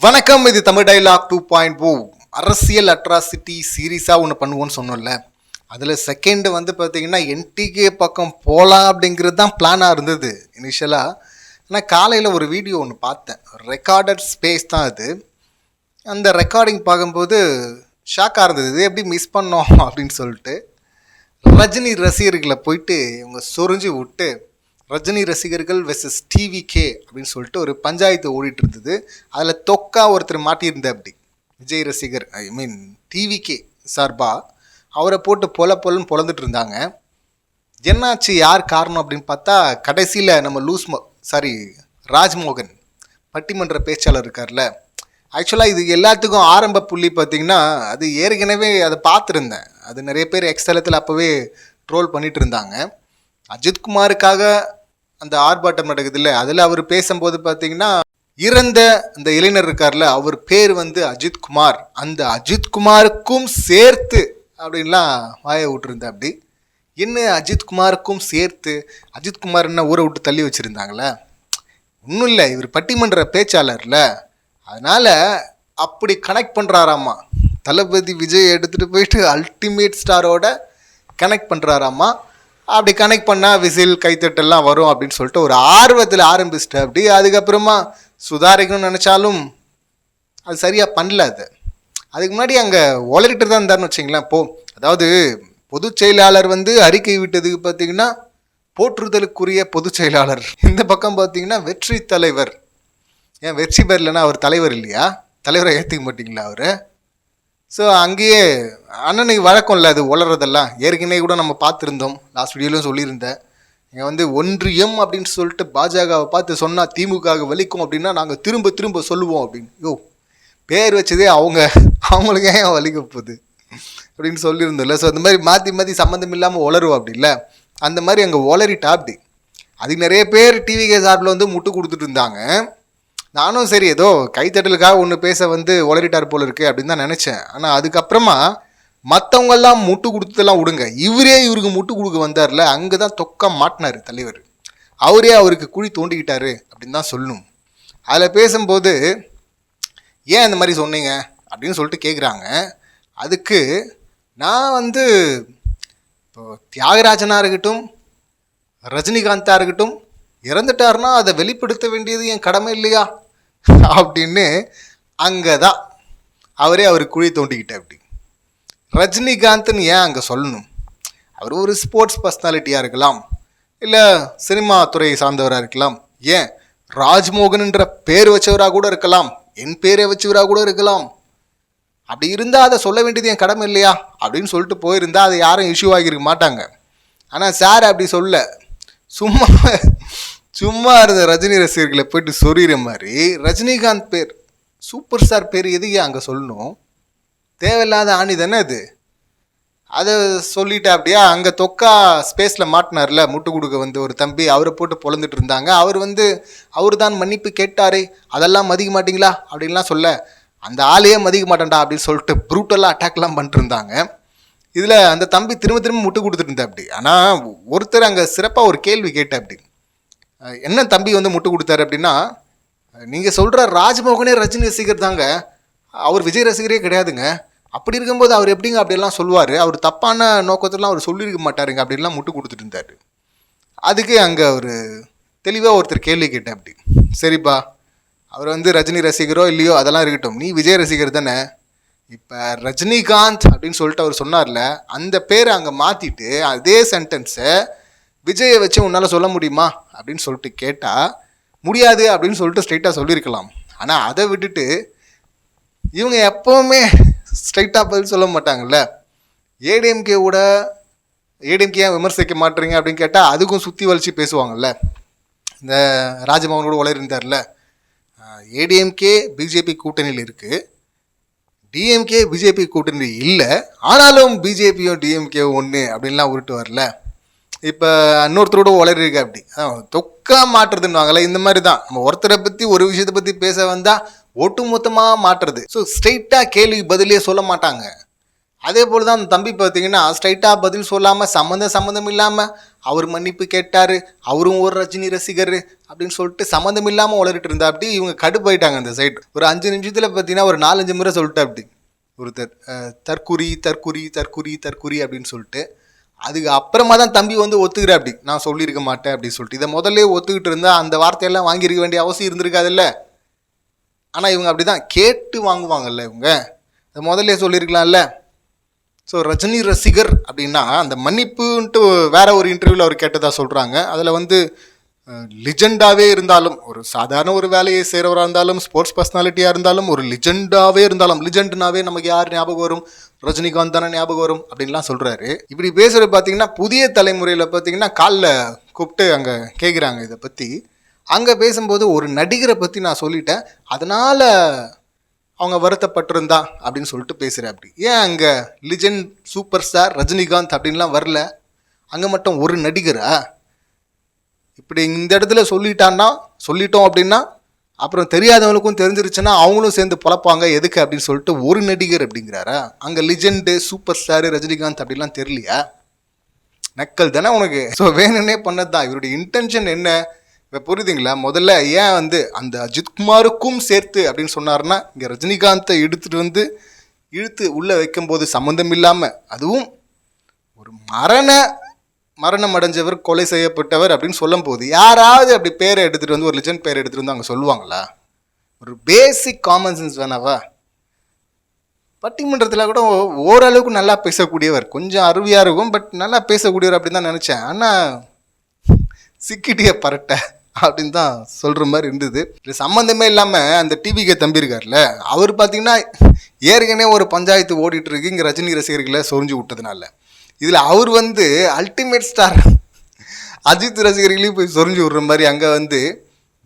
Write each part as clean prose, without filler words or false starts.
வணக்கம். இது தமிழ் டைலாக் 2.0 அரசியல் அட்ராசிட்டி சீரீஸாக ஒன்று பண்ணுவோன்னு சொன்னோம்ல. அதில் செகண்ட் வந்து பார்த்தீங்கன்னா என்டிகே பக்கம் போகலாம் அப்படிங்கிறது தான் பிளானாக இருந்தது இனிஷியலாக. ஆனால் காலையில் ஒரு வீடியோ ஒன்று பார்த்தேன், ரெக்கார்டட் ஸ்பேஸ் தான் அது. அந்த ரெக்கார்டிங் பார்க்கும்போது ஷாக்காக இருந்தது, இது எப்படி மிஸ் பண்ணோம் அப்படின்னு சொல்லிட்டு. ரஜினி ரசிகர்களை போயிட்டு இவங்க சொரிஞ்சு விட்டு ரஜினி ரசிகர்கள் வெர்சஸ் டிவிகே அப்படின்னு சொல்லிட்டு ஒரு பஞ்சாயத்து ஓடிட்டு இருந்தது. அதில் தொக்கா ஒருத்தர் மாட்டியிருந்த அப்படி விஜய் ரசிகர், ஐ மீன் டிவிகே சார்பா அவரை போட்டு பொலன்னு பொழந்துட்டு இருந்தாங்க. என்னாச்சு, யார் காரணம் அப்படின்னு பார்த்தா கடைசியில் நம்ம ராஜ்மோகன் பட்டிமன்ற பேச்சாளர் இருக்கார்ல. ஆக்சுவலாக இது எல்லாத்துக்கும் ஆரம்ப புள்ளி பார்த்திங்கன்னா, அது ஏற்கனவே அதை பார்த்துருந்தேன். அது நிறைய பேர் எக்ஸ்தலத்தில் அப்போவே ட்ரோல் பண்ணிட்டு இருந்தாங்க. அஜித்குமாருக்காக அந்த ஆர்ப்பாட்டம் நடக்குது இல்லை, அதில் அவர் பேசும்போது பார்த்தீங்கன்னா இறந்த அந்த இளைஞர் இருக்கார்ல, அவர் பேர் வந்து அஜித்குமார், அந்த அஜித்குமாருக்கும் சேர்த்து அப்படின்லாம் வாயை விட்டுருந்தேன். அப்படி என்ன அஜித்குமாருக்கும் சேர்த்து, அஜித்குமார் என்ன ஊரை விட்டு தள்ளி வச்சுருந்தாங்களே, ஒன்றும் இல்லை, இவர் பட்டிமன்ற பேச்சாளர்ல, அதனால் அப்படி கனெக்ட் பண்ணுறாராம்மா. தளபதி விஜய் எடுத்துகிட்டு போயிட்டு அல்டிமேட் ஸ்டாரோட கனெக்ட் பண்ணுறாராம்மா. அப்படி கனெக்ட் பண்ணால் விசில் கைத்தட்டெல்லாம் வரும் அப்படின்னு சொல்லிட்டு ஒரு ஆர்வத்தில் ஆரம்பிச்சிட்டு அப்படி அதுக்கப்புறமா சுதாரிக்கணும்னு நினச்சாலும் அது சரியாக பண்ணல. அதுக்கு முன்னாடி அங்கே ஒளரிட்டு தான் இருந்தாருன்னு வச்சிங்களேன். அதாவது பொதுச் செயலாளர் வந்து அறிக்கை விட்டதுக்கு பார்த்தீங்கன்னா போற்றுதலுக்குரிய பொதுச் செயலாளர், இந்த பக்கம் பார்த்தீங்கன்னா வெற்றி தலைவர். ஏன் வெற்றி பேர் இல்லைன்னா அவர் தலைவர் இல்லையா? தலைவரை ஏற்றுக்க மாட்டிங்களா அவர்? ஸோ அங்கேயே அண்ணனுக்கு வழக்கம் இல்லை அது வளர்றதெல்லாம். ஏற்கனவே கூட நம்ம பார்த்துருந்தோம், லாஸ்ட் வீடியோலையும் சொல்லியிருந்தேன். இங்கே வந்து ஒன்றியம் அப்படின்னு சொல்லிட்டு பாஜகவை பார்த்து சொன்னால் திமுகவுக்கு வலிக்கும் அப்படின்னா நாங்கள் திரும்ப சொல்லுவோம் அப்படின்னு. பேர் வச்சதே அவங்களுக்கு ஏன் வலிக்க போகுது அப்படின்னு சொல்லியிருந்தோம்ல. ஸோ அந்த மாதிரி மாற்றி சம்மந்தம் இல்லாமல் உளருவோம் அப்படி இல்லை, அந்த மாதிரி அங்கே உளறிட்டா அப்படி. அதுக்கு நிறைய பேர் டிவிகே சார்பில் வந்து முட்டு கொடுத்துட்டு இருந்தாங்க. நானும் சரி ஏதோ கைத்தட்டலுக்காக ஒன்று பேச வந்து உளறிட்டார் போல இருக்கு அப்படின்னு தான் நினச்சேன். ஆனால் அதுக்கப்புறமா மற்றவங்கெல்லாம் முட்டு கொடுத்ததெல்லாம் விடுங்க, இவருக்கு முட்டு கொடுக்க வந்தார்ல, அங்கே தான் தொக்க மாட்டினார் தலைவர். அவருக்கு குழி தோண்டிக்கிட்டாரு அப்படின்னு தான் சொல்லணும். அதில் பேசும்போது ஏன் அந்த மாதிரி சொன்னீங்க அப்படின்னு சொல்லிட்டு கேட்குறாங்க. அதுக்கு நான் வந்து இப்போ தியாகராஜனாக இருக்கட்டும், ரஜினிகாந்தாக இருக்கட்டும், இறந்துட்டாருன்னா அதை வெளிப்படுத்த வேண்டியது என் கடமை இல்லையா அப்படின்னு அங்கே தான் அவருக்கு குழி தோண்டிக்கிட்ட. அப்படி ரஜினிகாந்த்னு ஏன் அங்கே சொல்லணும்? அவர் ஒரு ஸ்போர்ட்ஸ் பர்சனாலிட்டியாக இருக்கலாம், இல்லை சினிமா துறையை சார்ந்தவராக இருக்கலாம், ஏன் ராஜ்மோகன்ன்ற பேர் வச்சவராக கூட இருக்கலாம், என் பேரை வச்சவராக கூட இருக்கலாம். அப்படி இருந்தால் அதை சொல்ல வேண்டியது என் கடமை இல்லையா அப்படின்னு சொல்லிட்டு போயிருந்தால் அதை யாரும் இஷ்யூ ஆகியிருக்க மாட்டாங்க. ஆனால் சார் அப்படி சொல்ல, சும்மா இருந்த ரஜினி ரசிகர்களை போயிட்டு சொரிகிற மாதிரி ரஜினிகாந்த் பேர், சூப்பர் ஸ்டார் பேர் எதுக்கு அங்கே சொல்லணும்? தேவையில்லாத ஆணி தானே அது. அதை சொல்லிட்டு அப்படியே அங்கே தொக்கா ஸ்பேஸில் மாட்டினார்ல முட்டு கொடுக்க வந்து ஒரு தம்பி, அவரை போட்டு பொழந்துட்டு இருந்தாங்க. அவர் தான் மன்னிப்பு கேட்டாரே, அதெல்லாம் மதிக்க மாட்டிங்களா அப்படின்லாம் சொல்ல, அந்த ஆளையே மதிக்க மாட்டேன்டா அப்படின்னு சொல்லிட்டு ப்ரூட்டலாக அட்டாக்லாம் பண்ணிட்டு இருந்தாங்க. இதில் அந்த தம்பி திரும்ப முட்டு கொடுத்துட்டு இருந்தா அப்படி. ஆனால் ஒருத்தர் அங்கே சிறப்பாக ஒரு கேள்வி கேட்ட அப்படி, என்ன தம்பி வந்து முட்டு கொடுத்தாரு அப்படின்னா, நீங்கள் சொல்கிற ராஜ்மோகனே ரஜினி ரசிகர் தாங்க, அவர் விஜய் ரசிகரே கிடையாதுங்க, அப்படி இருக்கும்போது அவர் எப்படிங்க அப்படியெல்லாம் சொல்லுவார், அவர் தப்பான நோக்கத்திலாம் அவர் சொல்லியிருக்க மாட்டாருங்க அப்படின்லாம் முட்டு கொடுத்துட்டு இருந்தார். அதுக்கு அங்கே ஒரு தெளிவாக ஒருத்தர் கேள்வி கேட்டேன் அப்படி, சரிப்பா அவர் வந்து ரஜினி ரசிகரோ இல்லையோ அதெல்லாம் இருக்கட்டும், நீ விஜய் ரசிகர் தானே, இப்போ ரஜினிகாந்த் அப்படின்னு சொல்லிட்டு அவர் சொன்னார்ல, அந்த பேரை அங்கே மாற்றிட்டு அதே சென்டென்ஸை விஜயை வச்சு உன்னால் சொல்ல முடியுமா அப்படின்னு சொல்லிட்டு கேட்டால் முடியாது அப்படின்னு சொல்லிட்டு ஸ்ட்ரைட்டாக சொல்லியிருக்கலாம். ஆனால் அதை விட்டுட்டு இவங்க எப்போவுமே ஸ்ட்ரைட்டாக பதில் சொல்ல மாட்டாங்கல்ல. ஏடிஎம்கேவோட ஏடிஎம்கே ஏன் விமர்சிக்க மாட்டுறீங்க அப்படின்னு கேட்டால் அதுக்கும் சுற்றி வலிச்சு பேசுவாங்கல்ல. இந்த ராஜமோகனோட உளறிந்தார்ல, ஏடிஎம்கே பிஜேபி கூட்டணியில் இருக்குது, டிஎம்கே பிஜேபி கூட்டணி இல்லை, ஆனாலும் பிஜேபியும் டிஎம்கேவும் ஒன்று அப்படின்லாம் உருட்டு வரல. இப்போ இன்னொருத்தரோட உளறிருக்க அப்படி தொக்கா மாட்டுறதுன்னு இந்த மாதிரி தான். நம்ம ஒருத்தரை பற்றி ஒரு விஷயத்தை பற்றி பேச வந்தால் ஒட்டு மொத்தமாக மாட்டுறது. ஸோ ஸ்ட்ரெயிட்டாக கேள்வி பதிலே சொல்ல மாட்டாங்க. அதே போல் தான் அந்த தம்பி பார்த்தீங்கன்னா ஸ்ட்ரைட்டாக பதில் சொல்லாமல் சம்மந்தம் இல்லாமல் அவர் மன்னிப்பு கேட்டார், அவரும் ஒரு ரஜினி ரசிகர் அப்படின்னு சொல்லிட்டு சம்மந்தம் இல்லாமல் உளறிட்டு இருந்தா. அப்படி இவங்க கடுப்பாயிட்டாங்க அந்த சைடு. ஒரு 5 நிமிஷத்தில் பார்த்தீங்கன்னா ஒரு 4-5 முறை சொல்லிட்டு அப்படி ஒருத்தர் தற்குறி தற்குறி தற்குறி தற்குறி அப்படின்னு சொல்லிட்டு. அதுக்கு அப்புறமா தான் தம்பி வந்து ஒத்துக்கிற அப்படி நான் சொல்லியிருக்க மாட்டேன் அப்படின்னு சொல்லிட்டு. இதை முதல்ல ஒத்துக்கிட்டு இருந்தால் அந்த வார்த்தையெல்லாம் வாங்கியிருக்க வேண்டிய அவசியம் இருந்திருக்காதுல்ல. ஆனால் இவங்க அப்படி தான் கேட்டு வாங்குவாங்கல்ல இவங்க. அதை முதல்ல சொல்லியிருக்கலாம்ல. ஸோ ரஜினி ரசிகர் அப்படின்னா அந்த மன்னிப்புன்ட்டு வேற ஒரு இன்டர்வியூவில் அவர் கேட்டதாக சொல்கிறாங்க. அதில் வந்து லிஜெண்டாகவே இருந்தாலும், ஒரு சாதாரண ஒரு வேலையை செய்கிறவராக இருந்தாலும், ஸ்போர்ட்ஸ் பர்சனாலிட்டியாக இருந்தாலும், ஒரு லிஜெண்டாகவே இருந்தாலும், லிஜெண்ட்னாவே நமக்கு யார் ஞாபகம் வரும்? ரஜினிகாந்த் தானே ஞாபகம் வரும் அப்படின்லாம் சொல்கிறாரு. இப்படி பேசுகிறது பார்த்தீங்கன்னா புதிய தலைமுறையில் பார்த்தீங்கன்னா காலில் கூப்பிட்டு அங்கே கேட்குறாங்க இதை பற்றி. அங்கே பேசும்போது ஒரு நடிகரை பற்றி நான் சொல்லிட்டேன், அதனால் அவங்க வருத்தப்பட்டிருந்தா அப்படின்னு சொல்லிட்டு பேசுகிறேன். அப்படி ஏன் அங்கே லிஜெண்ட் சூப்பர் ஸ்டார் ரஜினிகாந்த் அப்படின்லாம் வரல? அங்கே மட்டும் ஒரு நடிகரா? இப்படி இந்த இடத்துல சொல்லிட்டோம் அப்படின்னா அப்புறம் தெரியாதவங்களுக்கும் தெரிஞ்சிருச்சுன்னா அவங்களும் சேர்ந்து பொழப்பாங்க எதுக்கு அப்படின்னு சொல்லிட்டு ஒரு நடிகர் அப்படிங்கிறாரா? அங்கே லிஜெண்டு சூப்பர் ஸ்டாரு ரஜினிகாந்த் அப்படிலாம் தெரியலையா? நக்கல் தானே உனக்கு. ஸோ வேணுன்னே பண்ணது தான். இவருடைய இன்டென்ஷன் என்ன இப்போ புரியுதுங்களா? முதல்ல ஏன் வந்து அந்த அஜித்குமாருக்கும் சேர்த்து அப்படின்னு சொன்னார்னா, இங்கே ரஜினிகாந்தை இழுத்து உள்ளே வைக்கும்போது சம்மந்தம் இல்லாமல், அதுவும் ஒரு மரணம் அடைஞ்சவர், கொலை செய்யப்பட்டவர் அப்படின்னு சொல்லும் போது யாராவது அப்படி பேரை எடுத்துகிட்டு வந்து ஒரு லிஜெண்ட் பேரை எடுத்துகிட்டு வந்து அங்கே சொல்லுவாங்களா? ஒரு பேசிக் காமன் சென்ஸ் வேணாவா? பட்டிமன்றத்தில் கூட ஓரளவுக்கு நல்லா பேசக்கூடியவர், கொஞ்சம் அருவியாக இருக்கும், பட் நல்லா பேசக்கூடியவர் அப்படின்னு தான் நினச்சேன். ஆனால் சிக்கிட்டிய பரட்ட அப்படின்னு தான் சொல்கிற மாதிரி இருந்தது. இது சம்மந்தமே இல்லாமல் அந்த டிவிக்கு தம்பி இருக்கார்ல, அவர் பார்த்தீங்கன்னா ஏற்கனவே ஒரு பஞ்சாயத்து ஓடிட்டு இருக்கு இங்கே ரஜினி ரசிகர்களை சொரிஞ்சு விட்டதுனால. இதில் அவர் வந்து அல்டிமேட் ஸ்டார் அஜித் ரசிகர்களையும் போய் சொரிஞ்சு விடுற மாதிரி அங்கே வந்து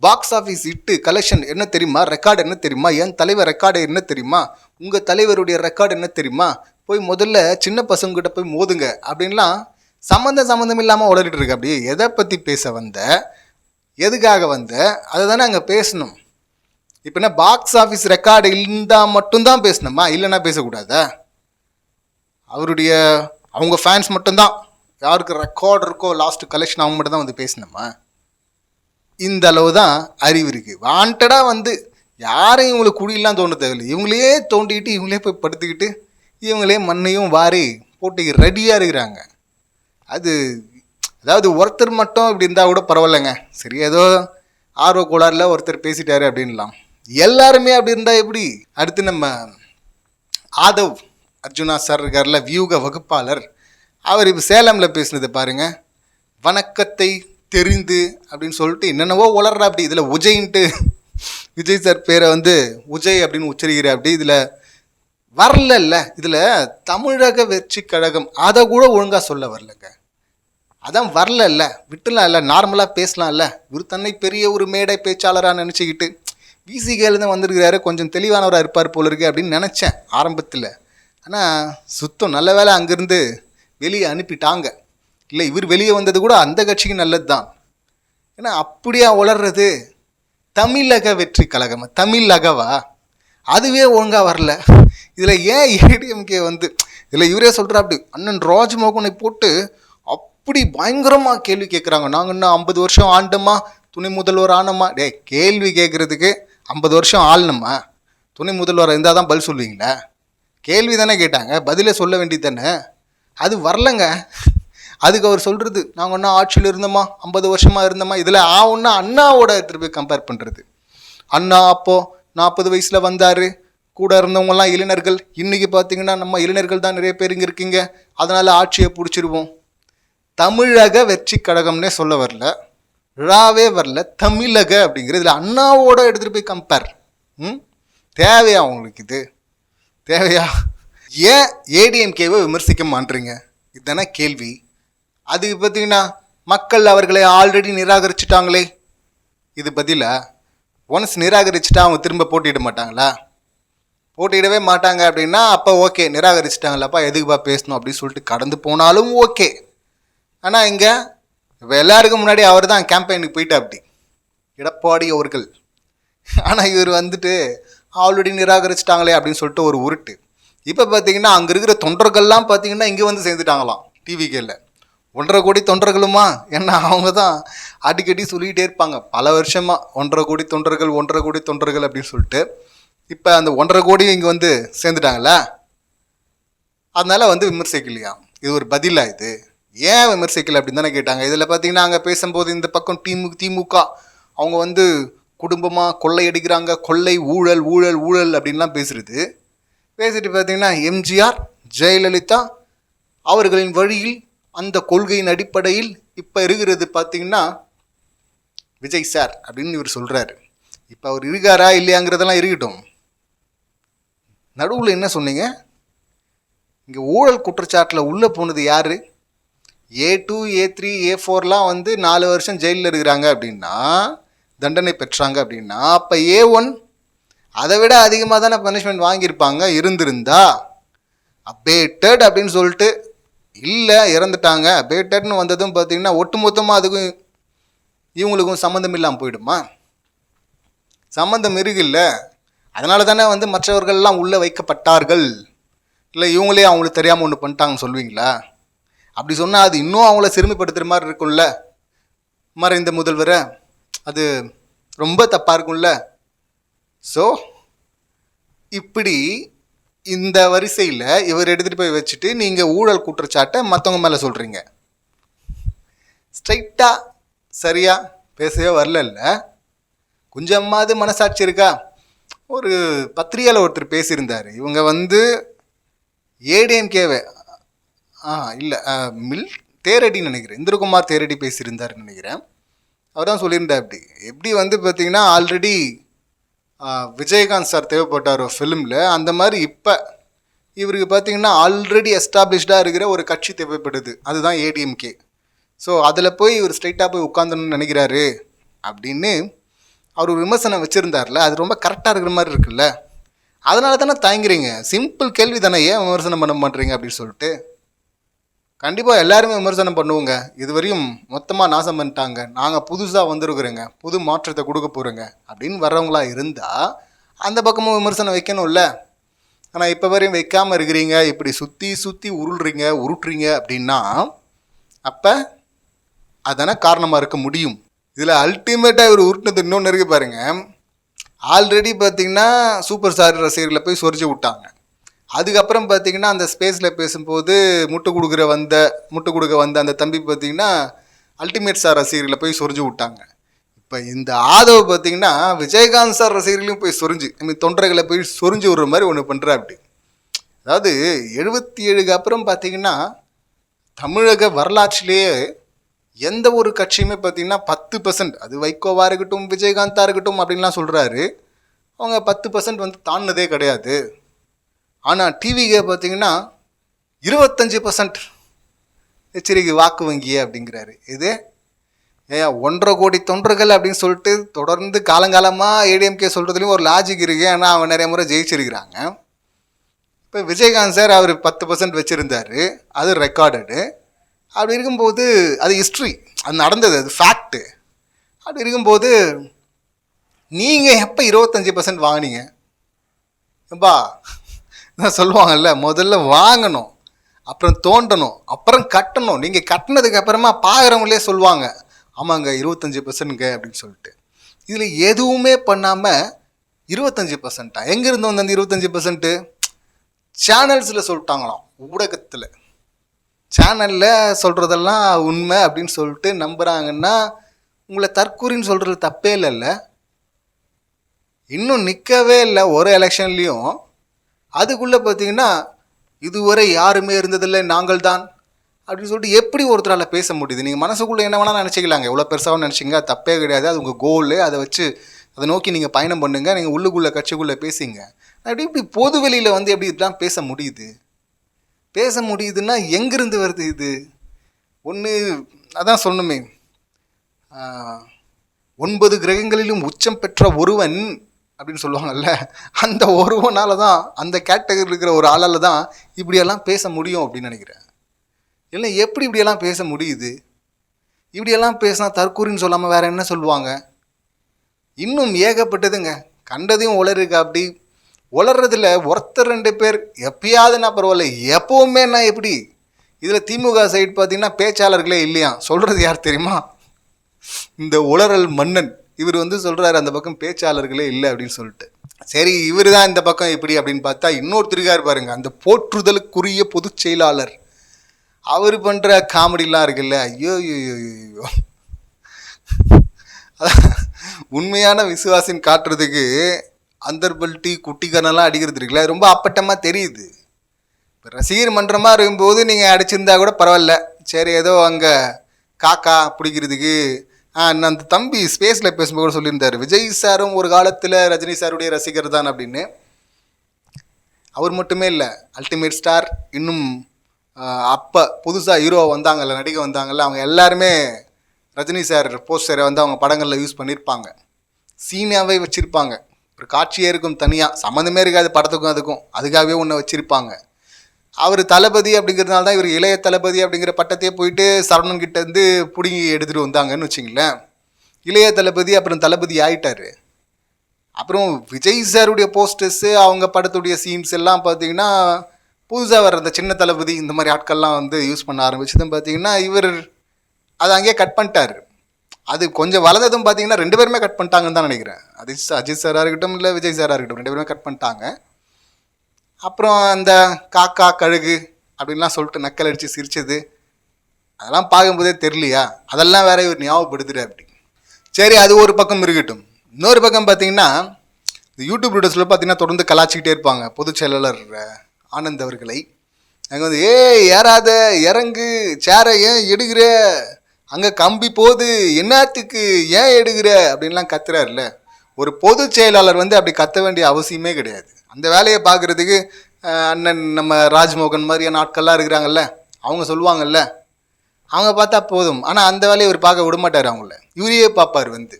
பாக்ஸ் ஆஃபீஸ் ஹிட்டு கலெக்ஷன் என்ன தெரியுமா, ரெக்கார்டு என்ன தெரியுமா, என் தலைவர் ரெக்கார்டு என்ன தெரியுமா, உங்கள் தலைவருடைய ரெக்கார்டு என்ன தெரியுமா, போய் முதல்ல சின்ன பசங்ககிட்ட போய் மோதுங்க அப்படின்லாம் சம்மந்தம் இல்லாமல் உளறிட்டு இருக்கு. அப்படி எதை பற்றி பேச வந்த, எதுக்காக வந்த, அதை தானே அங்கே பேசணும். இப்போ என்ன பாக்ஸ் ஆஃபீஸ் ரெக்கார்டு இருந்தால் மட்டும்தான் பேசணுமா? இல்லைன்னா பேசக்கூடாதா? அவங்க ஃபேன்ஸ் மட்டும்தான், யாருக்கு ரெக்கார்டு இருக்கோ லாஸ்ட் கலெக்ஷன் அவங்க மட்டும் தான் வந்து பேசணுமா? இந்த அளவு தான் அறிவு இருக்குது. வாண்டடாக வந்து யாரையும் இவங்களுக்கு குடியெல்லாம் தோண்ட தேவையில்லை, இவங்களே தோண்டிக்கிட்டு இவங்களே போய் படுத்துக்கிட்டு இவங்களே மண்ணையும் வாரி போட்டிக்கு ரெடியாக இருக்கிறாங்க. அதாவது ஒருத்தர் மட்டும் இப்படி இருந்தால் கூட பரவாயில்லைங்க, சரி ஏதோ ஆர்வ கோளாறில் ஒருத்தர் பேசிட்டாரு அப்படின்லாம். எல்லாருமே அப்படி இருந்தால் எப்படி? அடுத்து நம்ம ஆதவ் அர்ஜுனா சார் இருக்கார்ல, வியூக வகுப்பாளர், அவர் இப்போ சேலமில் பேசினது பாருங்க, வணக்கத்தை தெரிந்து அப்படின்னு சொல்லிட்டு என்னென்னவோ உளர்றா. அப்படி இதில் உஜயின்ட்டு விஜய் சார் பேரை வந்து உஜய் அப்படின்னு உச்சரிக்கிற. அப்படி இதில் வரல, இதில் தமிழக வெற்றி கழகம் அதை கூட ஒழுங்காக சொல்ல வரலங்க. அதான் வரல, விட்டுலாம்ல, நார்மலாக பேசலாம்ல. இவர் தன்னை பெரிய ஒரு மேடை பேச்சாளராக நினச்சிக்கிட்டு விசிகேலேருந்து வந்திருக்கிறாரு, கொஞ்சம் தெளிவானவராக இருப்பார் போல இருக்கு அப்படின்னு நினச்சேன் ஆரம்பத்தில். ஆனால் சுத்தம் நல்ல வேலை அங்கேருந்து வெளியே அனுப்பிட்டாங்க. இல்லை இவர் வெளியே வந்தது கூட அந்த கட்சிக்கு நல்லது தான். ஏன்னா அப்படியா உளர்றது? தமிழக வெற்றி கழகம், தமிழகவா? அதுவே ஒழுங்காக வரல. இதில் ஏன் ஏடிஎம்கே வந்து இதில் இவரே சொல்கிறா அப்படி அண்ணன் ராஜ்மோகனை போட்டு அப்படி பயங்கரமாக கேள்வி கேட்குறாங்க. நாங்கள் இன்னும் 50 வருஷம் ஆண்டோமா, துணை முதல்வர் ஆனோமா? கேள்வி கேட்குறதுக்கு 50 வருஷம் ஆளணுமா? துணை முதல்வர் இருந்தால் தான் பதில் சொல்லுவீங்களா? கேள்வி தானே கேட்டாங்க, பதிலே சொல்ல வேண்டியது தானே. அது வரலங்க. அதுக்கு அவர் சொல்கிறது நாங்கள் ஒன்றா ஆட்சியில் இருந்தோமா, 50 வருஷமாக இருந்தோமா. இதில் ஒன்றா அண்ணாவோட திருப்பி கம்பேர் பண்ணுறது. அண்ணா அப்போது 40 வயசில் வந்தார், கூட இருந்தவங்கலாம் இளைஞர்கள். இன்றைக்கி பார்த்தீங்கன்னா நம்ம இளைஞர்கள் தான் நிறைய பேர் இங்கே இருக்கீங்க, அதனால் ஆட்சியை பிடிச்சிருவோம். தமிழக வெற்றி கழகம்னே சொல்ல வரல, ழாவே வரல, தமிழக அப்படிங்கிறது. இதில் அண்ணாவோட எடுத்துகிட்டு போய் கம்பேர். தேவையா உங்களுக்கு? இது தேவையா? ஏன் ஏடிஎம்கேவை விமர்சிக்க மாட்டீங்க? இதுதானே கேள்வி. அது பார்த்தீங்கன்னா மக்கள் அவர்களை ஆல்ரெடி நிராகரிச்சுட்டாங்களே, இது பதிலா? ஒன்ஸ் நிராகரிச்சுட்டா அவங்க திரும்ப போட்டியிட மாட்டாங்களா? போட்டியிடவே மாட்டாங்க அப்படின்னா அப்போ ஓகே, நிராகரிச்சிட்டாங்களாப்பா, எதுக்குப்பா பேசணும் அப்படின்னு சொல்லிட்டு கடந்து போனாலும் ஓகே. ஆனால் இங்கே இப்போ எல்லாருக்கும் முன்னாடி அவர் தான் கேம்பெயினுக்கு போயிட்டா அப்படி, எடப்பாடி அவர்கள். ஆனால் இவர் வந்துட்டு ஆல்ரெடி நிராகரிச்சிட்டாங்களே அப்படின்னு சொல்லிட்டு ஒரு உருட்டு. இப்போ பார்த்தீங்கன்னா அங்கே இருக்கிற தொண்டர்கள்லாம் பார்த்தீங்கன்னா இங்கே வந்து சேர்ந்துட்டாங்களாம் டிவிகேல. 1.5 கோடி தொண்டர்களுமா? ஏன்னா அவங்க தான் அடிக்கடி சொல்லிகிட்டே இருப்பாங்க பல வருஷமாக, 1.5 கோடி தொண்டர்கள் 1.5 கோடி தொண்டர்கள் அப்படின்னு சொல்லிட்டு. இப்போ அந்த 1.5 கோடி இங்கே வந்து சேர்ந்துட்டாங்களா, அதனால வந்து விமர்சிக்கலையா? இது ஒரு பதிலா இது? ஏன் விமர்சிக்கல அப்படின்னு தானே கேட்டாங்க. இதில் பார்த்தீங்கன்னா அங்கே பேசும்போது இந்த பக்கம் திமுக அவங்க வந்து குடும்பமாக கொள்ளையடிக்கிறாங்க, கொள்ளை ஊழல் ஊழல் ஊழல் அப்படின்லாம் பேசிட்டு பார்த்தீங்கன்னா எம்ஜிஆர் ஜெயலலிதா அவர்களின் வழியில் அந்த கொள்கையின் அடிப்படையில் இப்போ இருக்கிறது பார்த்தீங்கன்னா விஜய் சார் அப்படின்னு இவர் சொல்கிறாரு. இப்போ அவர் இருக்காரா இல்லையாங்கிறதெல்லாம் இருக்கட்டும். நடுவில் என்ன சொன்னீங்க? இங்கே ஊழல் குற்றச்சாட்டில் உள்ளே போனது யார்? A2 A3 A4லாம் வந்து 4 வருஷம் ஜெயிலில் இருக்கிறாங்க அப்படின்னா, தண்டனை பெற்றாங்க அப்படின்னா, அப்போ A1 அதை விட அதிகமாக தானே பனிஷ்மெண்ட் வாங்கியிருப்பாங்க இருந்திருந்தா. அபேட்டட் அப்படின்னு சொல்லிட்டு இல்லை இறந்துட்டாங்க, அபேட்டட்னு வந்ததும் பார்த்தீங்கன்னா ஒட்டுமொத்தமாக அதுக்கும் இவங்களுக்கும் சம்மந்தம் இல்லாமல் போயிடுமா? சம்மந்தம் இருக்குல்ல. அதனால தானே வந்து மற்றவர்கள்லாம் உள்ளே வைக்கப்பட்டார்கள். இல்லை இவங்களே அவங்களுக்கு தெரியாமல் ஒன்று பண்ணிட்டாங்கன்னு சொல்லுவீங்களா? அப்படி சொன்னால் அது இன்னும் அவங்கள சிறுமைப்படுத்துகிற மாதிரி இருக்கும்ல, மறைந்த முதல்வரை. அது ரொம்ப தப்பாக இருக்கும்ல. ஸோ இப்படி இந்த வரிசையில் இவர் எடுத்துகிட்டு போய் வச்சுட்டு நீங்கள் ஊழல் குற்றச்சாட்டை மற்றவங்க மேலே சொல்கிறீங்க. ஸ்ட்ரைட்டாக சரியாக பேசவே வரல. கொஞ்சமாவது மனசாட்சி இருக்கா? ஒரு பத்திரிகையில் ஒருத்தர் பேசியிருந்தார். இவங்க வந்து ஏடிஎம்கேவை இல்லை தேரடின்னு நினைக்கிறேன், இந்திரகுமார் தேரடி பேசியிருந்தாருன்னு நினைக்கிறேன். அவர் தான் சொல்லியிருந்தார் எப்படி வந்து பார்த்தீங்கன்னா ஆல்ரெடி விஜயகாந்த் சார் தேவைப்பட்டார் ஒரு ஃபிலிமில், அந்த மாதிரி இப்போ இவருக்கு பார்த்தீங்கன்னா ஆல்ரெடி எஸ்டாப்ளிஷ்டாக இருக்கிற ஒரு கட்சி தேவைப்படுது, அதுதான் ஏடிஎம்கே. ஸோ அதில் போய் இவர் ஸ்ட்ரைட்டாக போய் உட்காந்துன்னு நினைக்கிறாரு அப்படின்னு அவர் ஒரு விமர்சனம் வச்சுருந்தார்ல. அது ரொம்ப கரெக்டாக இருக்கிற மாதிரி இருக்குல்ல. அதனால தானே தயங்குறீங்க. சிம்பிள் கேள்வி தானே, ஏன் விமர்சனம் பண்ண மாட்டேறீங்க அப்படின்னு சொல்லிட்டு. கண்டிப்பாக எல்லாருமே விமர்சனம் பண்ணுவோங்க. இதுவரையும் மொத்தமாக நாசம் பண்ணிட்டாங்க, நாங்கள் புதுசாக வந்திருக்குறோங்க, புது மாற்றத்தை கொடுக்க போகிறோங்க அப்படின்னு வர்றவங்களா இருந்தால் அந்த பக்கமும் விமர்சனம் வைக்கணும்ல. ஆனால் இப்போ வரையும் வைக்காமல் இருக்கிறீங்க, இப்படி சுற்றி சுற்றி உருட்டுறீங்க அப்படின்னா அப்போ அதானே காரணமாக இருக்க முடியும். இதில் அல்டிமேட்டாக இவர் உருட்டுனது இன்னொன்று இருக்குது பாருங்கள். ஆல்ரெடி பார்த்திங்கன்னா சூப்பர் ஸ்டார் ரசிகர்களை போய் சொரிச்சு விட்டாங்க. அதுக்கப்புறம் பார்த்திங்கன்னா அந்த ஸ்பேஸில் பேசும்போது முட்டு கொடுக்க வந்த அந்த தம்பி பார்த்திங்கன்னா அல்டிமேட் ஸ்டார் ரசிகர்களை போய் சொரிஞ்சு விட்டாங்க. இப்போ இந்த ஆதவ் பார்த்திங்கன்னா விஜயகாந்த் சார் ரசிகர்களையும் போய் தொண்டர்களை போய் சொரிஞ்சு விடுற மாதிரி ஒன்று பண்ணுறா. அப்படி அதாவது 77க்கு அப்புறம் பார்த்திங்கன்னா தமிழக வரலாற்றிலேயே எந்த ஒரு கட்சியுமே பார்த்திங்கன்னா 10%, அது வைகோவாக இருக்கட்டும் விஜயகாந்தாக இருக்கட்டும் அப்படின்லாம் சொல்கிறாரு, அவங்க 10% வந்து தாண்டினதே கிடையாது. ஆனால் டிவிக்கு பார்த்திங்கன்னா 25% எச்சரிக்கை வாக்கு வங்கியே அப்படிங்கிறாரு. இது 1.5 கோடி தொண்டர்கள் அப்படின்னு சொல்லிட்டு தொடர்ந்து காலங்காலமாக ஏடிஎம்கே சொல்கிறதுலையும் ஒரு லாஜிக் இருக்குது. ஏன்னா அவங்க நிறைய முறை ஜெயிச்சிருக்கிறாங்க. இப்போ விஜயகாந்த் சார் அவர் 10% வச்சுருந்தார், அது ரெக்கார்டடு. அப்படி இருக்கும்போது அது ஹிஸ்ட்ரி, அது நடந்தது, அது ஃபேக்ட்டு. அப்படி இருக்கும்போது நீங்கள் எப்போ 25% வாங்கினீங்க? எப்பா சொல்லுவாங்கல்ல, முதல்ல வாங்கணும், அப்புறம் தோண்டணும், அப்புறம் கட்டணும். நீங்கள் கட்டினதுக்கு அப்புறமா பார்க்குறவங்களே சொல்லுவாங்க ஆமாங்க 25%ங்க அப்படின்னு சொல்லிட்டு. இதில் எதுவுமே பண்ணாமல் 25%? எங்கேருந்து வந்து அந்த 25%? சேனல்ஸில் சொல்லிட்டாங்களாம், ஊடகத்தில் சேனலில் சொல்கிறதெல்லாம் உண்மை அப்படின்னு சொல்லிட்டு நம்புகிறாங்கன்னா உங்களை தற்கூரின்னு சொல்கிறது தப்பே இல்லைல்ல. இன்னும் நிற்கவே இல்லை ஒரு எலெக்ஷன்லேயும். அதுக்குள்ளே பார்த்தீங்கன்னா இதுவரை யாருமே இருந்ததில்லை, நாங்கள் தான் அப்படின்னு சொல்லிட்டு எப்படி ஒருத்தரால் பேச முடியுது? நீங்கள் மனசுக்குள்ளே என்ன வேணால் நினச்சிக்கலாங்க, எவ்வளோ பெருசாகவும் நினச்சிங்க, தப்பே கிடையாது, அது உங்கள் கோல், அதை வச்சு அதை நோக்கி நீங்கள் பயணம் பண்ணுங்கள், நீங்கள் உள்ளுக்குள்ளே கட்சிக்குள்ளே பேசிங்க. இப்படி பொது வெளியில் வந்து எப்படி இப்படிலாம் பேச முடியுது? பேச முடியுதுன்னா எங்கேருந்து வருது இது? ஒன்று அதான் சொன்னமே, 9 கிரகங்களிலும் உச்சம் பெற்ற ஒருவன் அப்படின்னு சொல்லுவாங்கல்ல, அந்த ஒருவனால தான், அந்த கேட்டகரியில் இருக்கிற ஒரு ஆளால் தான் இப்படியெல்லாம் பேச முடியும் அப்படின்னு நினைக்கிறேன். இல்லை எப்படி இப்படியெல்லாம் பேச முடியுது? இப்படியெல்லாம் பேசினா தற்கூரின்னு சொல்லாமல் வேறு என்ன சொல்லுவாங்க? இன்னும் ஏகப்பட்டதுங்க, கண்டதையும் உளருக்கு. அப்படி உளறதுல ஒருத்தர் 2 பேர் எப்பயாவதுன்னா பரவாயில்ல, எப்பவுமே நான் எப்படி? இதில் திமுக சைடு பார்த்தீங்கன்னா பேச்சாளர்களே இல்லையா. சொல்கிறது யார் தெரியுமா? இந்த உளறல் மன்னன். இவர் வந்து சொல்கிறாரு அந்த பக்கம் பேச்சாளர்களே இல்லை அப்படின்னு சொல்லிட்டு. சரி, இவர் தான் இந்த பக்கம் எப்படி அப்படின்னு பார்த்தா இன்னொருத்தருக்கார் பாருங்க, அந்த போற்றுதலுக்குரிய பொதுச் செயலாளர். அவர் பண்ணுற காமெடிலாம் இருக்குல்ல, ஐயோ ஐயோ. உண்மையான விசுவாசின் காட்டுறதுக்கு அந்தர்பல்ட்டி குட்டிக்கனெல்லாம் அடிக்கிறது இருக்குல்ல, ரொம்ப அப்பட்டமாக தெரியுது. இப்போ ரசிகர் மன்றமாக இருக்கும்போது நீங்கள் அடிச்சிருந்தா கூட பரவாயில்ல, சரி ஏதோ அங்கே காக்கா பிடிக்கிறதுக்கு. அந்த தம்பி ஸ்பேஸில் பேசும்போது கூட சொல்லியிருந்தார், விஜய் சாரும் ஒரு காலத்தில் ரஜினி சாருடைய ரசிகர் தான் அப்படின்னு. அவர் மட்டுமே இல்லை, அல்டிமேட் ஸ்டார் இன்னும் அப்போ புதுசாக ஹீரோ வந்தாங்கல்ல, நடிகை வந்தாங்கல்ல, அவங்க எல்லாருமே ரஜினி சார் போஸ்டரை வந்து அவங்க படங்களில் யூஸ் பண்ணியிருப்பாங்க, சீனாவே வச்சுருப்பாங்க. ஒரு காட்சியே இருக்கும் தனியாக, சம்மந்தமே இருக்காது படத்துக்கும் அதுக்கும், அதுக்காகவே ஒன்று வச்சுருப்பாங்க. அவர் தளபதி அப்படிங்கிறதுனால தான் இவர் இளைய தளபதி அப்படிங்கிற பட்டத்தையே போயிட்டு சரவணன் கிட்ட இருந்து பிடுங்கி எடுத்துகிட்டு வந்தாங்கன்னு வச்சிங்களேன். இளைய தளபதி அப்புறம் தளபதி ஆயிட்டார். அப்புறம் விஜய் சாருடைய போஸ்டர்ஸு அவங்க படத்துடைய சீன்ஸ் எல்லாம் பார்த்தீங்கன்னா புதுசாக வர்ற அந்த சின்ன தளபதி இந்த மாதிரி ஆட்கள்லாம் வந்து யூஸ் பண்ண ஆரம்பிச்சதும் பார்த்தீங்கன்னா இவர் அதை அங்கேயே கட் பண்ணிட்டார். அது கொஞ்சம் வளர்ந்ததும் பார்த்தீங்கன்னா 2 பேருமே கட் பண்ணிட்டாங்கன்னு தான் நினைக்கிறேன். அது அஜித் சாராக இருக்கட்டும் இல்லை விஜய் சாராக இருக்கட்டும், 2 பேருமே கட் பண்ணிட்டாங்க. அப்புறம் அந்த காக்கா கழுகு அப்படின்லாம் சொல்லிட்டு நக்கல் அடித்து சிரிச்சது அதெல்லாம் பார்க்கும்போதே தெரியலையா, அதெல்லாம் வேற இவர் ஞாபகப்படுத்துகிற அப்படி. சரி, அது ஒரு பக்கம் இருக்கட்டும். இன்னொரு பக்கம் பார்த்தீங்கன்னா இந்த யூடியூப் வீடியோஸில் பார்த்தீங்கன்னா தொடர்ந்து கலாச்சிக்கிட்டே இருப்பாங்க பொதுச் செயலாளர் ஆனந்த் அவர்களை. அங்கே வந்து ஏறாத இறங்கு, சேரை ஏன் எடுக்கிற, அங்கே கம்பி போகுது என்னத்துக்கு ஏன் எடுக்கிற அப்படின்லாம் கத்துறாருல. ஒரு பொதுச் செயலாளர் வந்து அப்படி கத்த வேண்டிய அவசியமே கிடையாது. அந்த வேலையை பார்க்குறதுக்கு அண்ணன் நம்ம ராஜ்மோகன் மாதிரியான ஆட்கள்லாம் இருக்கிறாங்கல்ல, அவங்க சொல்லுவாங்கல்ல, அவங்க பார்த்தா போதும். ஆனால் அந்த வேலையை இவர் பார்க்க விடமாட்டார், அவங்கள இவரையே பார்ப்பார். வந்து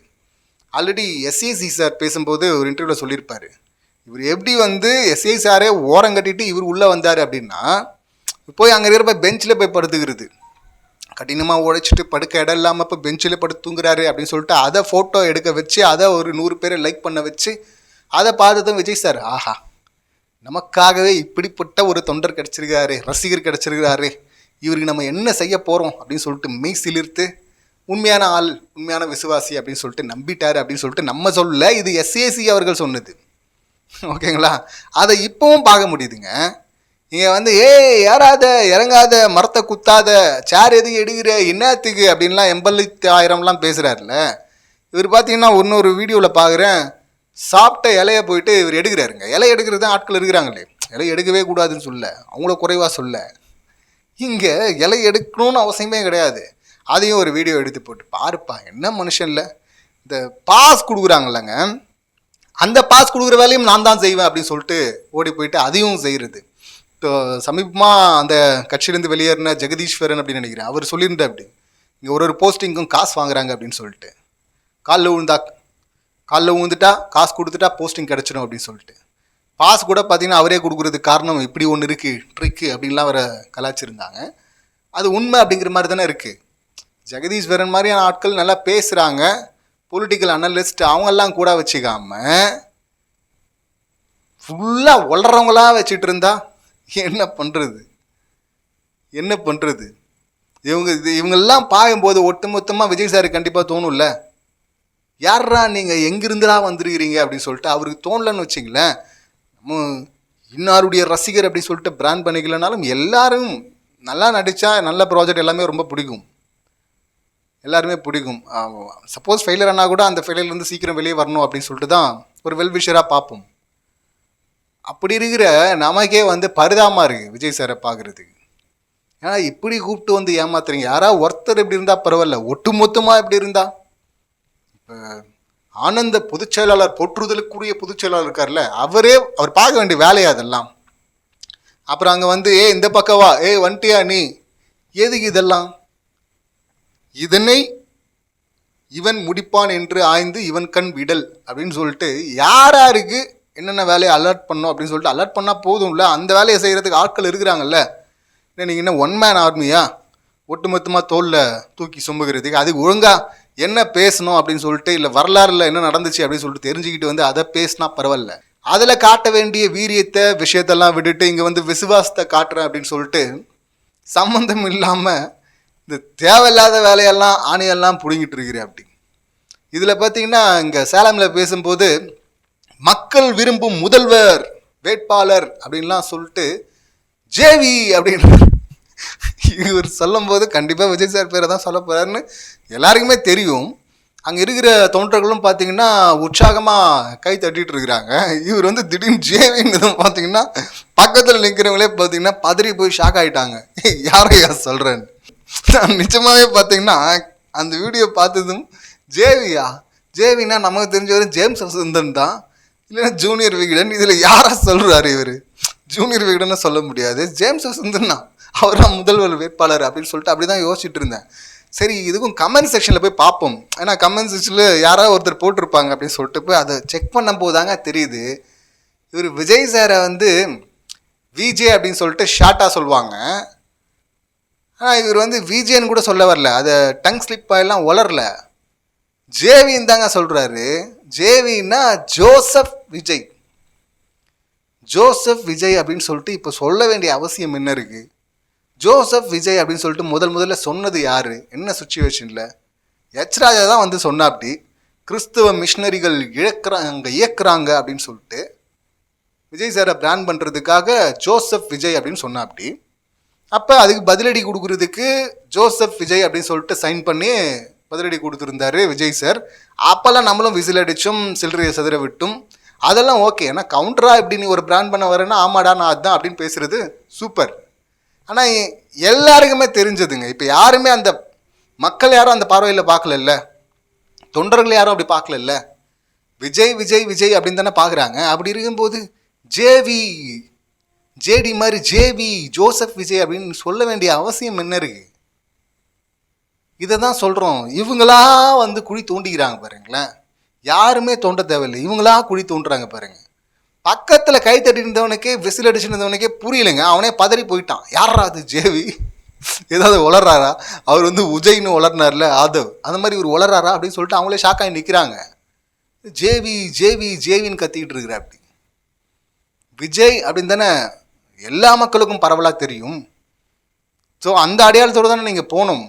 ஆல்ரெடி எஸ்ஏசி சார் பேசும்போது ஒரு இன்டர்வியூவில் சொல்லியிருப்பார், இவர் எப்படி வந்து எஸ்ஐ சாரே ஓரம் கட்டிட்டு இவர் உள்ளே வந்தார் அப்படின்னா, போய் அங்கே இருக்கிற பெஞ்சில் போய் படுத்துக்கிறது, கடினமாக உழைச்சிட்டு படுக்க இடம் இல்லாமல் இப்போ பெஞ்சில் படுத்து தூங்குறாரு அப்படின்னு சொல்லிட்டு அதை ஃபோட்டோ எடுக்க வச்சு அதை ஒரு 100 பேரை லைக் பண்ண வச்சு அதை பார்த்ததும் விஜய் சார், ஆஹா நமக்காகவே இப்படிப்பட்ட ஒரு தொண்டர் கிடச்சிருக்காரு, ரசிகர் கிடச்சிருக்கிறாரு, இவருக்கு நம்ம என்ன செய்ய போகிறோம் அப்படின்னு சொல்லிட்டு மெய் சிலிர்த்து உண்மையான ஆள், உண்மையான விசுவாசி அப்படின்னு சொல்லிட்டு நம்பிட்டார் அப்படின்னு சொல்லிட்டு நம்ம சொல்ல, இது எஸ்ஏசி அவர்கள் சொன்னது. ஓகேங்களா? அதை இப்போவும் பார்க்க முடியுதுங்க. நீங்கள் வந்து ஏறாத இறங்காத மரத்தை குத்தாத சேர் எதுக்கு எடுக்கிற என்னத்துக்கு அப்படின்லாம் 80,000 பேசுகிறாருல. இவர் பார்த்தீங்கன்னா இன்னொரு வீடியோவில் பார்க்குறேன், சாப்பிட்ட இலையை போயிட்டு இவர் எடுக்கிறாருங்க. இலை எடுக்கிறது தான் ஆட்கள் இருக்கிறாங்களே, இலை எடுக்கவே கூடாதுன்னு சொல்ல, அவங்கள குறைவாக சொல்ல. இங்கே இலை எடுக்கணும்னு அவசியமே கிடையாது. அதையும் ஒரு வீடியோ எடுத்து போட்டு பாருப்பா, என்ன மனுஷன்ல. இந்த பாஸ் கொடுக்குறாங்கல்லங்க, அந்த பாஸ் கொடுக்குற வேலையும் நான் தான் செய்வேன் அப்படின்னு சொல்லிட்டு ஓடி போயிட்டு அதையும் செய்கிறது. இப்போ சமீபமாக அந்த கட்சியிலேருந்து வெளியேறின ஜெகதீஸ்வரன் அப்படின்னு நினைக்கிறேன், அவர் சொல்லியிருந்தார் அப்படி, இங்கே ஒரு போஸ்டிங்கும் காசு வாங்குறாங்க அப்படின்னு சொல்லிட்டு, காலில் விழுந்துட்டா காசு கொடுத்துட்டா போஸ்டிங் கிடச்சிடும் அப்படின்னு சொல்லிட்டு. பாஸ் கூட பார்த்தீங்கன்னா அவரே கொடுக்குறதுக்கு காரணம் இப்படி ஒன்று இருக்குது, ட்ரிக்கு அப்படின்லாம் அவரை கலாச்சிருந்தாங்க. அது உண்மை அப்படிங்கிற மாதிரி தானே இருக்குது. ஜெகதீஸ்வரன் மாதிரியான ஆட்கள் நல்லா பேசுகிறாங்க, பொலிட்டிக்கல் அனலிஸ்ட் அவங்கெல்லாம் கூட வச்சுக்காம ஃபுல்லாக வளர்றவங்களாம் வச்சுட்டு இருந்தா என்ன பண்ணுறது? இவங்கெல்லாம் பார்க்கும்போது ஒட்டுமொத்தமாக விஜய் சாருக்கு கண்டிப்பாக தோணும்ல, யாரா நீங்கள் எங்கிருந்துடா வந்துருக்கிறீங்க அப்படின்னு சொல்லிட்டு. அவருக்கு தோணலன்னு வச்சிங்களேன், நம்ம இன்னாருடைய ரசிகர் அப்படின்னு சொல்லிட்டு பிராண்ட் பண்ணிக்கலனாலும் எல்லாரும் நல்லா நடித்தா நல்ல ப்ராஜெக்ட் எல்லாமே ரொம்ப பிடிக்கும், எல்லாருமே பிடிக்கும். சப்போஸ் ஃபெயிலியர் ஆனால் கூட அந்த ஃபெயிலியர்லேருந்து சீக்கிரம் வெளியே வரணும் அப்படின்னு சொல்லிட்டு தான் ஒரு வெல்விஷராக பார்ப்போம். அப்படி இருக்கிற நமக்கே வந்து பரிதாபமாக இருக்குது விஜய் சாரை பார்க்குறதுக்கு. ஏன்னா இப்படி கூப்பிட்டு வந்து ஏமாத்துறீங்க. யாராவது ஒருத்தர் இப்படி இருந்தால் பரவாயில்ல, ஒட்டு மொத்தமாக இப்படி இருந்தா. இப்போ ஆனந்த பொதுச் செயலாளர், போற்றுதலுக்குரிய பொதுச் செயலாளர் இருக்கார்ல, அவர் பார்க்க வேண்டிய வேலையா அதெல்லாம். அப்புறம் அங்கே வந்து இந்த பக்கவா வந்துட்டியா நீ, எதுக்கு இதெல்லாம்? இதனை இவன் முடிப்பான் என்று ஆய்ந்து இவன் கண் விடல் அப்படின்னு சொல்லிட்டு யாருக்கு என்னென்ன வேலையை அலர்ட் பண்ணோம் அப்படின்னு சொல்லிட்டு அலர்ட் பண்ணால் போதும்ல. அந்த வேலையை செய்கிறதுக்கு ஆட்கள் இருக்கிறாங்கல்ல. நீங்கள் என்ன 1 மேன் ஆர்மியா ஒட்டுமொத்தமாக தோளில் தூக்கி சும்புகிறதுக்கு? அதுக்கு ஒழுங்காக என்ன பேசணும் அப்படின்னு சொல்லிட்டு, இல்லை வரலாறுல என்ன நடந்துச்சு அப்படின்னு சொல்லிட்டு தெரிஞ்சுக்கிட்டு வந்து அதை பேசினா பரவாயில்ல. அதில் காட்ட வேண்டிய வீரியத்தை விஷயத்தெல்லாம் விட்டுட்டு இங்கே வந்து விசுவாசத்தை காட்டுறேன் அப்படின்னு சொல்லிட்டு சம்மந்தம் இல்லாமல் இந்த தேவையில்லாத வேலையெல்லாம் ஆணையெல்லாம் பிடுங்கிட்டு இருக்கிறேன் அப்படி. இதில் பார்த்தீங்கன்னா இங்கே சேலமில் பேசும்போது மக்கள் விரும்பும் முதல்வர் வேட்பாளர் அப்படின்லாம் சொல்லிட்டு ஜேவி அப்படின்னு இவர் சொல்லும் போது கண்டிப்பாக விஜய் சார் பேரை தான் சொல்ல போகிறாருன்னு எல்லாருக்குமே தெரியும். அங்கே இருக்கிற தொண்டர்களும் பார்த்தீங்கன்னா உற்சாகமாக கை தட்டிட்டு இருக்கிறாங்க. இவர் வந்து திடீர்னு ஜேவின்னு பார்த்தீங்கன்னா பக்கத்தில் நிற்கிறவங்களே பார்த்தீங்கன்னா பதறி போய் ஷாக் ஆகிட்டாங்க. யாரையா சொல்கிறேன்னு நான் நிஜமாகவே பார்த்தீங்கன்னா அந்த வீடியோ பார்த்ததும் ஜேவினா நமக்கு தெரிஞ்சவர் ஜேம்ஸ் வசந்தன் தான், இல்லைன்னா ஜூனியர் விகடன். இதில் யாரா சொல்கிறாரு இவர்? ஜூனியர் விகடன்னு சொல்ல முடியாது, ஜேம்ஸ் வசந்தன் தான் அவரா முதல்வர் வேட்பாளர் அப்படின்னு சொல்லிட்டு அப்படி தான் யோசிச்சுட்டு இருந்தேன். சரி இதுக்கும் கமெண்ட் செக்ஷனில் போய் பார்ப்போம், ஏன்னா கமெண்ட் செக்ஷனில் யாராவது ஒருத்தர் போட்டிருப்பாங்க அப்படின்னு சொல்லிட்டு போய் அதை செக் பண்ணும் போதாங்க தெரியுது இவர் விஜய் சாரை வந்து விஜே அப்படின்னு சொல்லிட்டு ஷார்ட்டாக சொல்லுவாங்க. ஆனால் இவர் வந்து விஜேன்னு கூட சொல்ல வரல, அதை டங் ஸ்லிப்பாக வளரல, ஜேவின்னு தாங்க சொல்கிறாரு. ஜேவின்னா ஜோசப் விஜய். ஜோசப் விஜய் அப்படின்னு சொல்லிட்டு இப்போ சொல்ல வேண்டிய அவசியம் என்ன இருக்குது? ஜோசப் விஜய் அப்படின்னு சொல்லிட்டு முதல்ல சொன்னது யார், என்ன சுச்சுவேஷனில்? எச் ராஜா தான் வந்து சொன்னாப்படி கிறிஸ்துவ மிஷினரிகள் இயக்குறாங்க அப்படின்னு சொல்லிட்டு விஜய் சாரை பிராண்ட் பண்ணுறதுக்காக ஜோசப் விஜய் அப்படின்னு சொன்னாப்படி. அப்போ அதுக்கு பதிலடி கொடுக்குறதுக்கு ஜோசப் விஜய் அப்படின்னு சொல்லிட்டு சைன் பண்ணி பதிலடி கொடுத்துருந்தாரு விஜய் சார். அப்போல்லாம் நம்மளும் விசில் அடித்தும் சில்லறையை சதுர விட்டும் அதெல்லாம் ஓகே. ஏன்னா கவுண்டரா இப்படி நீ ஒரு பிராண்ட் பண்ண வரேன்னா ஆமாடா நான் அதுதான் அப்படின்னு பேசுகிறது சூப்பர். ஆனால் எல்லாருக்குமே தெரிஞ்சதுங்க, இப்போ யாருமே அந்த மக்கள் யாரும் அந்த பார்வையில் பார்க்கல, தொண்டர்கள் யாரும் அப்படி பார்க்கல, விஜய் விஜய் விஜய் அப்படின்னு தானே பார்க்குறாங்க. அப்படி இருக்கும்போது ஜேடி மாதிரி ஜேவி ஜோசப் விஜய் அப்படின்னு சொல்ல வேண்டிய அவசியம் என்ன இருக்கு? இதை தான் சொல்கிறோம். இவங்களா வந்து குழி தோண்டிக்கிறாங்க பாருங்களேன், யாருமே தோண்ட தேவையில்லை, இவங்களா குழி தோண்டுறாங்க பாருங்க. பக்கத்தில் கை தட்டி இருந்தவனுக்கே விசில் அடிச்சுருந்தவனுக்கே புரியலைங்க, அவனே பதறி போயிட்டான். யாரா அது ஜேவி, ஏதாவது உளறாரா? அவர் வந்து உஜய்னு உளர்னார்ல ஆதவ், அந்த மாதிரி ஒரு உளறாரா அப்படின்னு சொல்லிட்டு அவங்களே ஷாக்காகி நிற்கிறாங்க. ஜேவின்னு கத்திக்கிட்டு இருக்கிற அப்படி. விஜய் அப்படின்னு தானே எல்லா மக்களுக்கும் பரவலாக தெரியும். ஸோ அந்த அடையாளத்தோடு தானே நீங்கள் போகணும்,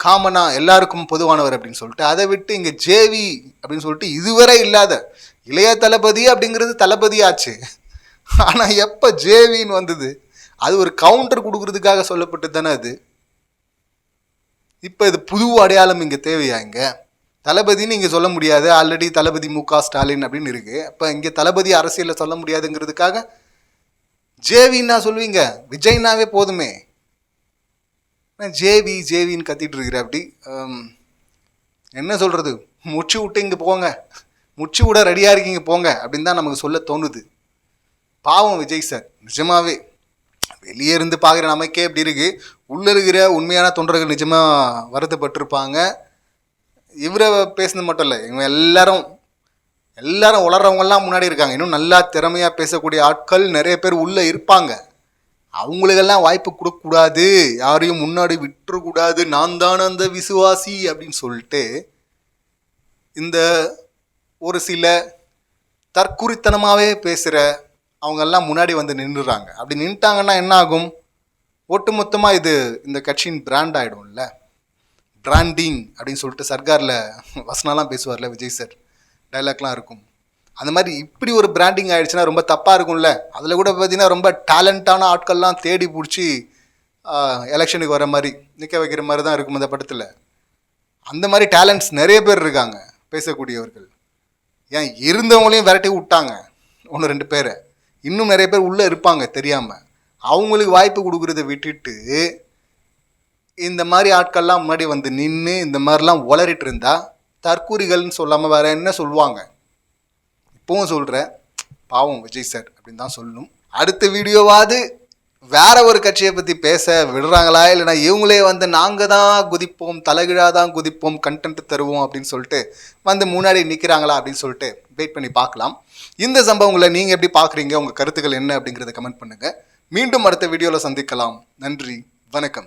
காமனாக எல்லாருக்கும் பொதுவானவர் அப்படின்னு சொல்லிட்டு. அதை விட்டு இங்கே ஜேவி அப்படின்னு சொல்லிட்டு இதுவரை இல்லாத இளைய தளபதி அப்படிங்கிறது தளபதி ஆச்சு. ஆனால் எப்போ ஜேவின்னு வந்தது, அது ஒரு கவுண்டர் கொடுக்கறதுக்காக சொல்லப்பட்டு தானே அது. இப்போ இது புது அடையாளம் இங்கே தேவையா? இங்கே தளபதின்னு இங்கே சொல்ல முடியாது, ஆல்ரெடி தளபதி மு.க. ஸ்டாலின் அப்படின்னு இருக்குது. அப்போ இங்கே தளபதி அரசியலில் சொல்ல முடியாதுங்கிறதுக்காக ஜேவின்னா சொல்லுவீங்க, விஜய்னாவே போதுமே. ஜேவின்னு கத்திட்டு இருக்கிற அப்படி. என்ன சொல்கிறது, முச்சு விட்டு இங்கே போங்க, முச்சு விட ரெடியாக இருக்கீங்க போங்க அப்படின்னு தான் நமக்கு சொல்ல தோணுது. பாவம் விஜய் சார், நிஜமாவே வெளியே இருந்து பார்க்குற நமக்கே எப்படி இருக்குது, உள்ளே இருக்கிற உண்மையான தொண்டர்கள் நிஜமாக வருத்தப்பட்டிருப்பாங்க. இவரை பேசுனது மட்டும் இல்லை, இவங்க எல்லாரும் உளறவங்கெல்லாம் முன்னாடி இருக்காங்க. இன்னும் நல்லா திறமையாக பேசக்கூடிய ஆட்கள் நிறைய பேர் உள்ளே இருப்பாங்க. அவங்களுக்கெல்லாம் வாய்ப்பு கொடுக்கக்கூடாது, யாரையும் முன்னாடி விட்டுறக்கூடாது, நான் தானே அந்த விசுவாசி அப்படின்னு சொல்லிட்டு இந்த ஒரு சில தற்குறித்தனமாகவே பேசுகிற அவங்கெல்லாம் முன்னாடி வந்து நின்றுறாங்க. அப்படி நின்றுட்டாங்கன்னா என்ன ஆகும், ஒட்டுமொத்தமாக இது இந்த கட்சியின் பிராண்ட் ஆகிடும்ல. பிராண்டிங் அப்படின்னு சொல்லிட்டு சர்க்காரில் வசனம்லாம் பேசுவார்ல விஜய் சார், டைலாக்லாம் இருக்கும். அந்த மாதிரி இப்படி ஒரு பிராண்டிங் ஆகிடுச்சுன்னா ரொம்ப தப்பாக இருக்கும்ல. அதில் கூட பார்த்தீங்கன்னா ரொம்ப டேலண்டான ஆட்கள்லாம் தேடி பிடிச்சி எலெக்ஷனுக்கு வர மாதிரி நிற்க வைக்கிற மாதிரி தான் இருக்கும் அந்த படத்தில். அந்த மாதிரி டேலண்ட்ஸ் நிறைய பேர் இருக்காங்க பேசக்கூடியவர்கள். ஏன் இருந்தவங்களையும் விரட்டி விட்டாங்க 1-2 பேரை, இன்னும் நிறைய பேர் உள்ளே இருப்பாங்க தெரியாமல். அவங்களுக்கு வாய்ப்பு கொடுக்குறத விட்டுட்டு இந்த மாதிரி ஆட்கள்லாம் முன்னாடி வந்து நின்று இந்த மாதிரிலாம் உளறிட்டு இருந்தா தற்கூரிகள்னு சொல்லாமல் வேறு என்ன சொல்லுவாங்க? இப்போவும் சொல்கிறேன், பாவம் விஜய் சார் அப்படின்னு தான் சொல்லணும். அடுத்த வீடியோவாவது வேற ஒரு கட்சியை பற்றி பேச விடுறாங்களா, இல்லைனா இவங்களே வந்து நாங்கள் தான் குதிப்போம், தலைகீழாக தான் குதிப்போம், கண்டென்ட் தருவோம் அப்படின்னு சொல்லிட்டு வந்து முன்னாடி நிற்கிறாங்களா அப்படின்னு சொல்லிட்டு வெயிட் பண்ணி பார்க்கலாம். இந்த சம்பவங்களை நீங்கள் எப்படி பார்க்குறீங்க, உங்கள் கருத்துக்கள் என்ன அப்படிங்கிறத கமெண்ட் பண்ணுங்கள். மீண்டும் அடுத்த வீடியோவில் சந்திக்கலாம். நன்றி, வணக்கம்.